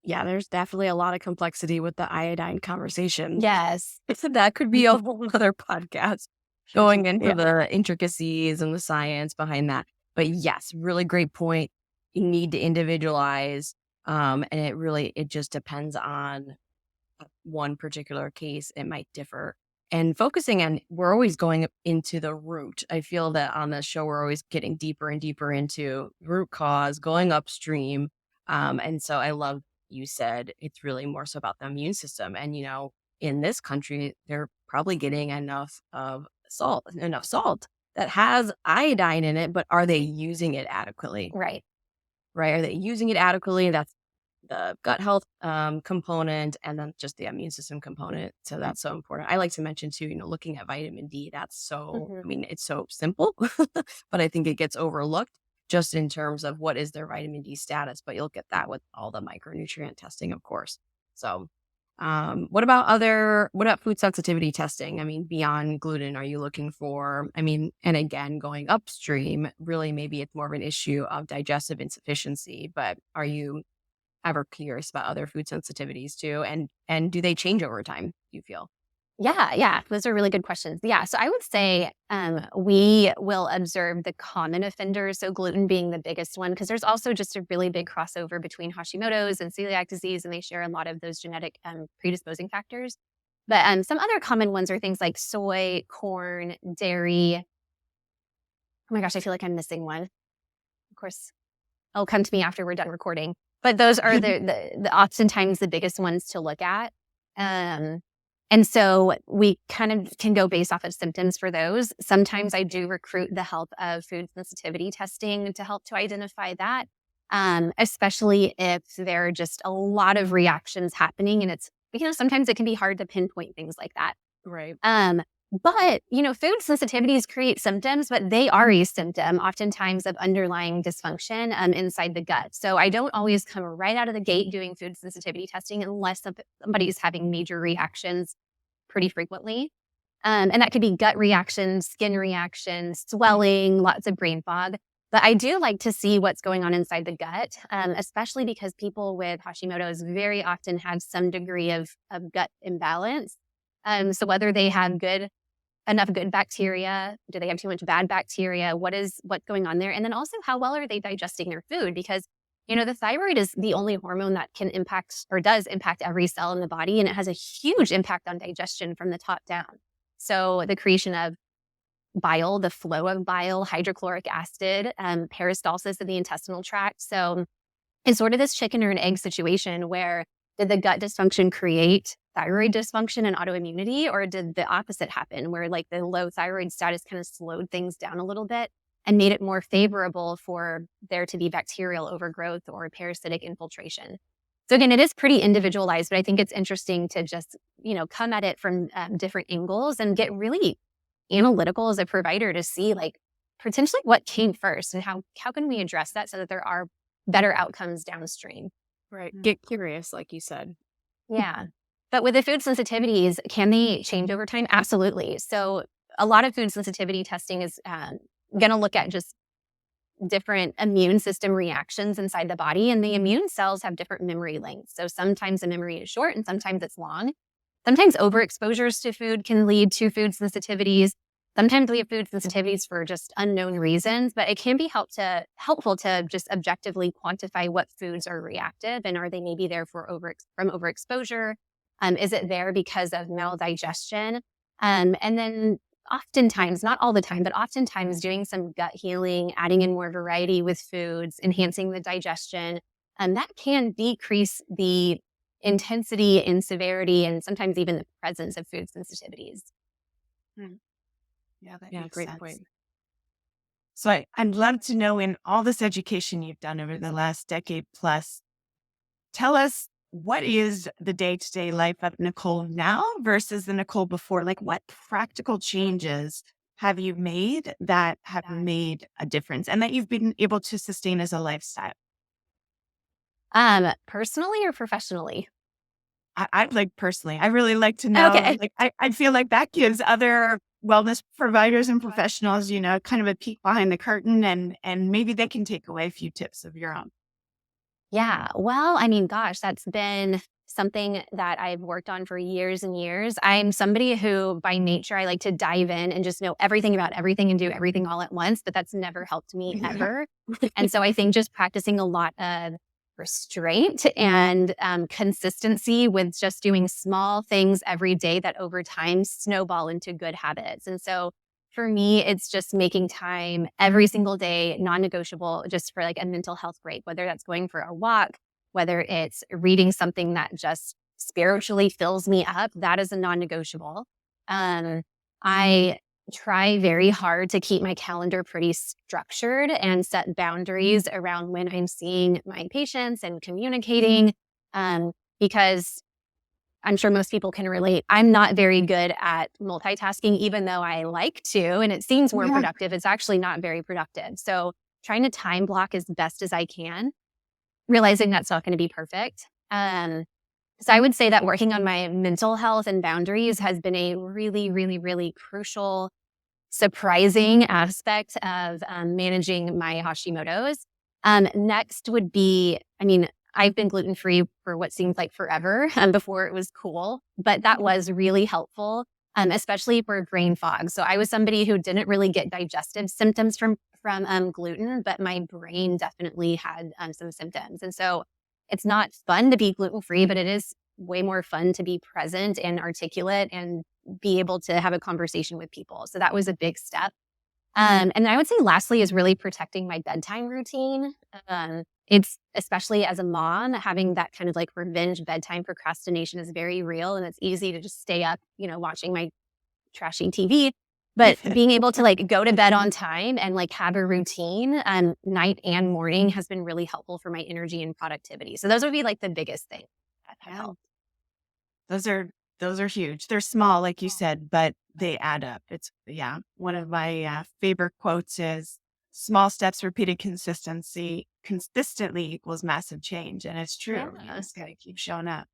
Yeah, there's definitely a lot of complexity with the iodine conversation. Yes. That could be a whole other podcast going into the intricacies and the science behind that. But yes, really great point. You need to individualize. And it just depends on one particular case. It might differ. And focusing on, we're always going into the root. I feel that on this show, we're always getting deeper and deeper into root cause, going upstream. And so I love you said it's really more so about the immune system. And, in this country, they're probably getting enough salt that has iodine in it, but are they using it adequately? Right. Right. Are they using it adequately? That's the gut health component, and then just the immune system component. So that's so important. I like to mention too, looking at vitamin D. That's so, Mhm. I mean, it's so simple, but I think it gets overlooked just in terms of what is their vitamin D status. But you'll get that with all the micronutrient testing, of course. So, what about food sensitivity testing? I mean, beyond gluten, are you looking for, I mean, and again, going upstream, really, maybe it's more of an issue of digestive insufficiency, but are you ever curious about other food sensitivities too? And do they change over time, do you feel? Yeah, those are really good questions. Yeah, so I would say we will observe the common offenders, so gluten being the biggest one, because there's also just a really big crossover between Hashimoto's and celiac disease, and they share a lot of those genetic predisposing factors. But some other common ones are things like soy, corn, dairy. Oh my gosh, I feel like I'm missing one. Of course, it'll come to me after we're done recording. But those are the oftentimes the biggest ones to look at. Um, and so we kind of can go based off of symptoms for those. Sometimes I do recruit the help of food sensitivity testing to help to identify that, especially if there are just a lot of reactions happening. And it's, sometimes it can be hard to pinpoint things like that. Right. But, food sensitivities create symptoms, but they are a symptom oftentimes of underlying dysfunction inside the gut. So I don't always come right out of the gate doing food sensitivity testing unless somebody is having major reactions pretty frequently. And that could be gut reactions, skin reactions, swelling, lots of brain fog. But I do like to see what's going on inside the gut, especially because people with Hashimoto's very often have some degree of gut imbalance. So whether they have enough good bacteria, do they have too much bad bacteria, what's going on there? And then also how well are they digesting their food? Because, the thyroid is the only hormone that can impact or does impact every cell in the body. And it has a huge impact on digestion from the top down. So the creation of bile, the flow of bile, hydrochloric acid, peristalsis of the intestinal tract. So it's sort of this chicken or an egg situation where did the gut dysfunction create thyroid dysfunction and autoimmunity, or did the opposite happen where like the low thyroid status kind of slowed things down a little bit and made it more favorable for there to be bacterial overgrowth or parasitic infiltration? So again, it is pretty individualized, but I think it's interesting to just, come at it from different angles and get really analytical as a provider to see like potentially what came first and how can we address that so that there are better outcomes downstream. Right. Get curious, like you said. Yeah. But with the food sensitivities, can they change over time? Absolutely. So a lot of food sensitivity testing is going to look at just different immune system reactions inside the body. And the immune cells have different memory lengths. So sometimes the memory is short and sometimes it's long. Sometimes overexposures to food can lead to food sensitivities. Sometimes we have food sensitivities for just unknown reasons, but it can be helpful to just objectively quantify what foods are reactive and are they maybe there from overexposure? Is it there because of maldigestion? And then oftentimes, not all the time, but oftentimes doing some gut healing, adding in more variety with foods, enhancing the digestion, that can decrease the intensity and severity and sometimes even the presence of food sensitivities. Yeah, that Yeah, makes great sense. point. So I'd love to know, in all this education you've done over the last decade plus, tell us, what is the day-to-day life of Nicole now versus the Nicole before? Like, what practical changes have you made that have made a difference and that you've been able to sustain as a lifestyle? Personally or professionally? I'd like personally, I really like to know, Okay. like, I feel like that gives other wellness providers and professionals, kind of a peek behind the curtain, and maybe they can take away a few tips of your own. Yeah. Well, I mean, gosh, that's been something that I've worked on for years and years. I'm somebody who, by nature, I like to dive in and just know everything about everything and do everything all at once, but that's never helped me ever. And so I think just practicing a lot of restraint and consistency with just doing small things every day that over time snowball into good habits. And so for me, it's just making time every single day, non-negotiable, just for like a mental health break, whether that's going for a walk, whether it's reading something that just spiritually fills me up, that is a non-negotiable. I try very hard to keep my calendar pretty structured and set boundaries around when I'm seeing my patients and communicating. Because I'm sure most people can relate. I'm not very good at multitasking, even though I like to, and it seems more Yeah. productive. It's actually not very productive. So trying to time block as best as I can, realizing that's not going to be perfect. So I would say that working on my mental health and boundaries has been a really, really, really crucial, surprising aspect of managing my Hashimoto's. Next would be, I mean, I've been gluten free for what seems like forever before it was cool, but that was really helpful, especially for brain fog. So I was somebody who didn't really get digestive symptoms from gluten, but my brain definitely had some symptoms. And so it's not fun to be gluten free, but it is way more fun to be present and articulate and be able to have a conversation with people. So that was a big step. And then I would say lastly is really protecting my bedtime routine. It's especially as a mom, having that kind of like revenge bedtime procrastination is very real. And it's easy to just stay up, watching my trashy TV. But being able to like go to bed on time and like have a routine night and morning has been really helpful for my energy and productivity. So those would be like the biggest things that have Yeah. helped. Those are huge. They're small, like you said, but they add up. It's one of my favorite quotes is small steps repeated consistently equals massive change. And it's true. You Yeah. just gotta keep showing up.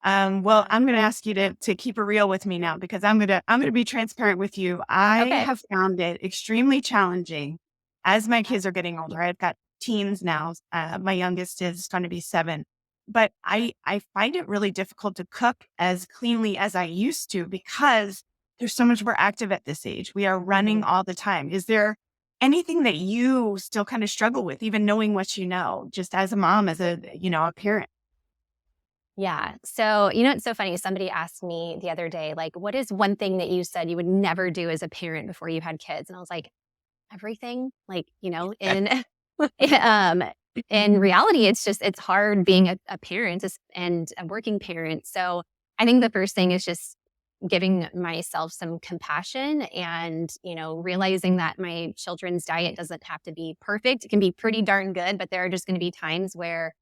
Well, I'm going to ask you to keep it real with me now because I'm going to be transparent with you. I Okay. have found it extremely challenging as my kids are getting older. I've got teens now. My youngest is going to be 7, but I find it really difficult to cook as cleanly as I used to because there's so much more active at this age. We are running all the time. Is there anything that you still kind of struggle with, even knowing what you know, just as a mom, as a parent? Yeah. So, it's so funny. Somebody asked me the other day, like, what is one thing that you said you would never do as a parent before you had kids? And I was like, everything. Like, in um in reality, it's hard being a parent and a working parent. So I think the first thing is just giving myself some compassion and, realizing that my children's diet doesn't have to be perfect. It can be pretty darn good, but there are just going to be times where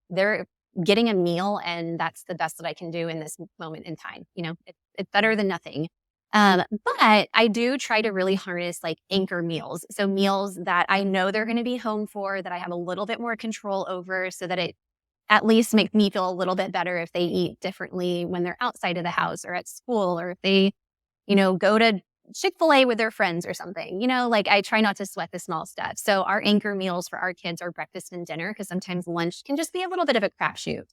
they're getting a meal and that's the best that I can do in this moment in time. It's better than nothing. But I do try to really harness like anchor meals. So meals that I know they're going to be home for, that I have a little bit more control over so that it at least makes me feel a little bit better if they eat differently when they're outside of the house or at school, or if they, go to Chick-fil-A with their friends or something, like I try not to sweat the small stuff. So our anchor meals for our kids are breakfast and dinner, because sometimes lunch can just be a little bit of a crapshoot.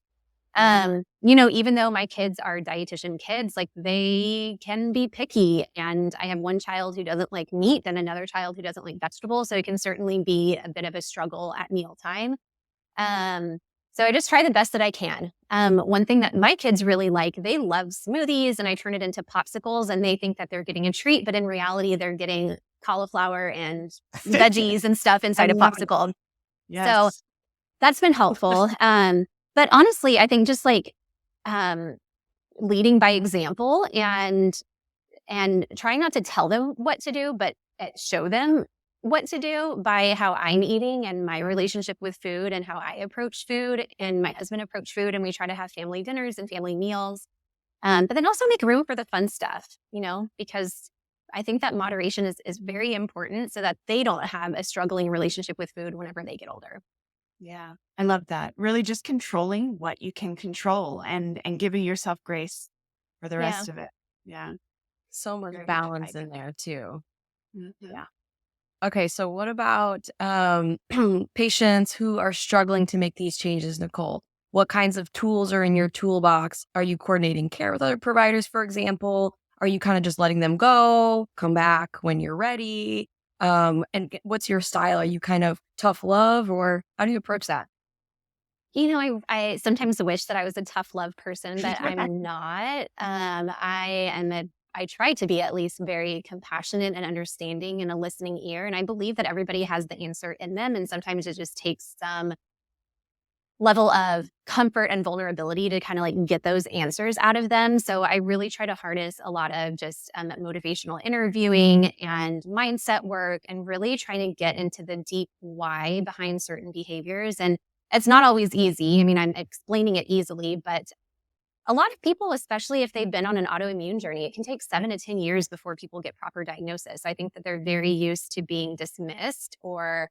Even though my kids are dietitian kids, like they can be picky. And I have one child who doesn't like meat and another child who doesn't like vegetables. So it can certainly be a bit of a struggle at mealtime. So I just try the best that I can. One thing that my kids really like, they love smoothies, and I turn it into popsicles and they think that they're getting a treat, but in reality, they're getting cauliflower and veggies and stuff I inside a love it. popsicle. So Yes. that's been helpful. But honestly, I think just like um, leading by example and trying not to tell them what to do, but show them what to do by how I'm eating and my relationship with food and how I approach food and my husband approach food. And we try to have family dinners and family meals. But then also make room for the fun stuff, because I think that moderation is very important so that they don't have a struggling relationship with food whenever they get older. Yeah. I love that. Really just controlling what you can control and giving yourself grace for the Yeah. rest of it. Yeah. So much Very much balance like in there too. it. Yeah. Okay, so what about patients who are struggling to make these changes, Nicole? What kinds of tools are in your toolbox? Are you coordinating care with other providers, for example? Are you kind of just letting them go, come back when you're ready? What's your style? Are you kind of tough love, or how do you approach that? I sometimes wish that I was a tough love person, but I'm not. I try to be at least very compassionate and understanding and a listening ear. And I believe that everybody has the answer in them. And sometimes it just takes some level of comfort and vulnerability to kind of like get those answers out of them. So I really try to harness a lot of just motivational interviewing and mindset work and really trying to get into the deep why behind certain behaviors. And it's not always easy. I mean, I'm explaining it easily, but a lot of people, especially if they've been on an autoimmune journey, it can take 7 to 10 years before people get proper diagnosis. I think that they're very used to being dismissed or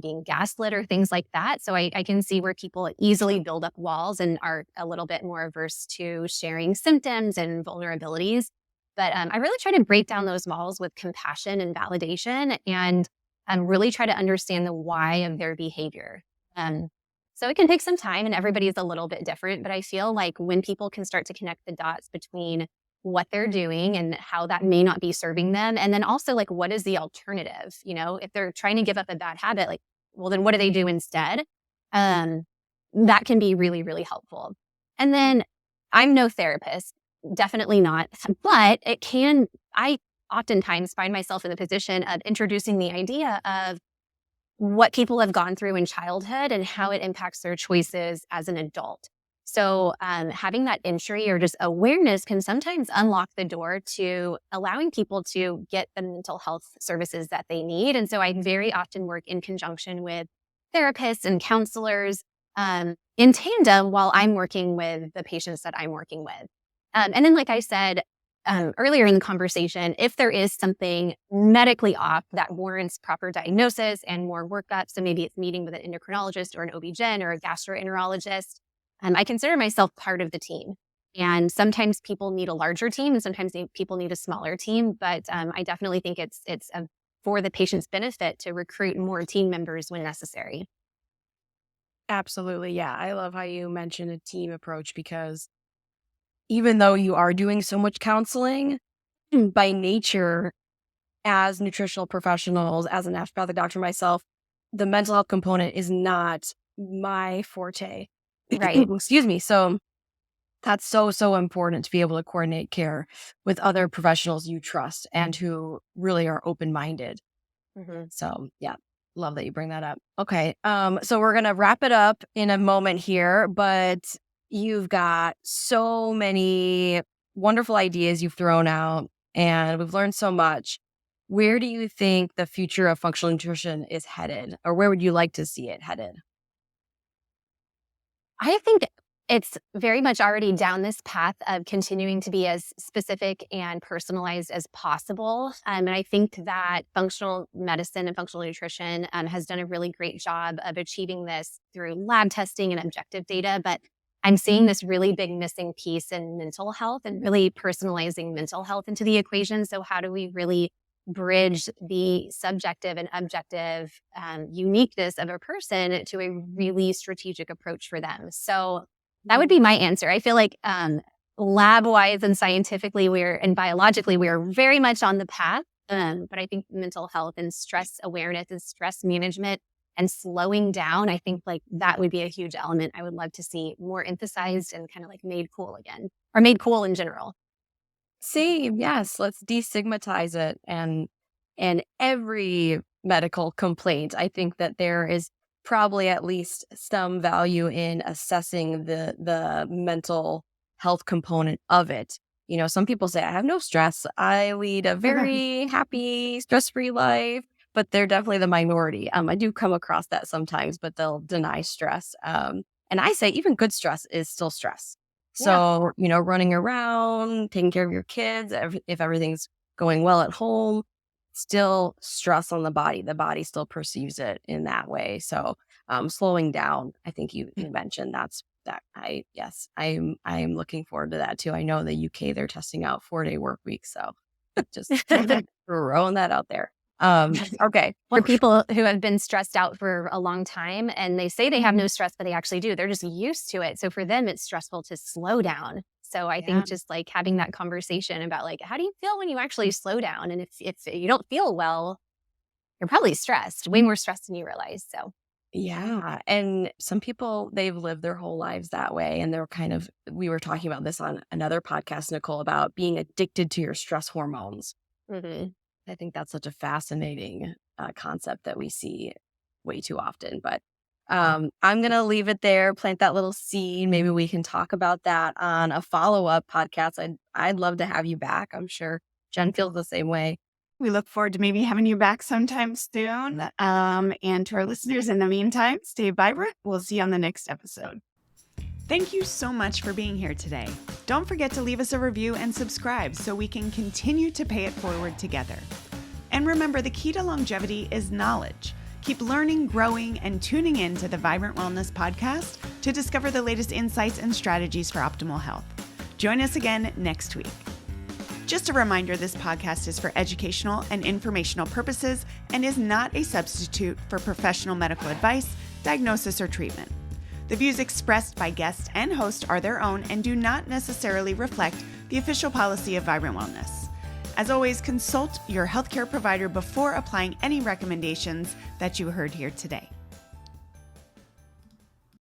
being gaslit or things like that. So I can see where people easily build up walls and are a little bit more averse to sharing symptoms and vulnerabilities. But I really try to break down those walls with compassion and validation and really try to understand the why of their behavior. So it can take some time and everybody's a little bit different, but I feel like when people can start to connect the dots between what they're doing and how that may not be serving them, and then also like what is the alternative? You know, if they're trying to give up a bad habit, like, well, then what do they do instead? That can be really, really helpful. And then I'm no therapist, definitely not, but I oftentimes find myself in the position of introducing the idea of what people have gone through in childhood and how it impacts their choices as an adult. So having that entry or just awareness can sometimes unlock the door to allowing people to get the mental health services that they need. And so I very often work in conjunction with therapists and counselors in tandem while I'm working with the patients that I'm working with. And then, like I said, earlier in the conversation, if there is something medically off that warrants proper diagnosis and more workup, so maybe it's meeting with an endocrinologist or an OB-GYN or a gastroenterologist, I consider myself part of the team. And sometimes people need a larger team and sometimes people need a smaller team, but I definitely think it's for the patient's benefit to recruit more team members when necessary. Absolutely. Yeah. I love how you mentioned a team approach because even though you are doing so much counseling, by nature, as nutritional professionals, as a naturopathic doctor myself, the mental health component is not my forte. Right. Excuse me. So that's so important to be able to coordinate care with other professionals you trust and who really are open-minded. Mm-hmm. So yeah, love that you bring that up. Okay. So we're going to wrap it up in a moment here, but you've got so many wonderful ideas you've thrown out and we've learned so much. Where do you think the future of functional nutrition is headed, or where would you like to see it headed? I think it's very much already down this path of continuing to be as specific and personalized as possible. And I think that functional medicine and functional nutrition has done a really great job of achieving this through lab testing and objective data. But I'm seeing this really big missing piece in mental health and really personalizing mental health into the equation. So how do we really bridge the subjective and objective uniqueness of a person to a really strategic approach for them? So that would be my answer. I feel like lab-wise and scientifically and biologically, we're very much on the path. But I think mental health and stress awareness and stress management and slowing down, I think like that would be a huge element I would love to see more emphasized and kind of like made cool again, or made cool in general. Same, yes. Let's destigmatize it and every medical complaint. I think that there is probably at least some value in assessing the mental health component of it. You know, some people say, I have no stress. I lead a very happy, stress-free life, but they're definitely the minority. I do come across that sometimes, but they'll deny stress. And I say even good stress is still stress. So, you know, running around, taking care of your kids, if everything's going well at home, still stress on the body. The body still perceives it in that way. So, slowing down, I think you mentioned I'm looking forward to that too. I know in the UK, they're testing out 4-day work weeks. So just throwing that out there. Okay. For people who have been stressed out for a long time and they say they have no stress, but they actually do, they're just used to it. So for them, it's stressful to slow down. So I think just like having that conversation about like, how do you feel when you actually slow down? And if you don't feel well, you're probably stressed, way more stressed than you realize. So yeah. And some people, they've lived their whole lives that way. And they're we were talking about this on another podcast, Nicole, about being addicted to your stress hormones. mm-hmm. I think that's such a fascinating concept that we see way too often. But I'm going to leave it there, plant that little seed. Maybe we can talk about that on a follow-up podcast. I'd love to have you back. I'm sure Jen feels the same way. We look forward to maybe having you back sometime soon. And to our listeners, in the meantime, stay vibrant. We'll see you on the next episode. Thank you so much for being here today. Don't forget to leave us a review and subscribe so we can continue to pay it forward together. And remember, the key to longevity is knowledge. Keep learning, growing, and tuning in to the Vibrant Wellness Podcast to discover the latest insights and strategies for optimal health. Join us again next week. Just a reminder, this podcast is for educational and informational purposes and is not a substitute for professional medical advice, diagnosis, or treatment. The views expressed by guest and host are their own and do not necessarily reflect the official policy of Vibrant Wellness. As always, consult your healthcare provider before applying any recommendations that you heard here today.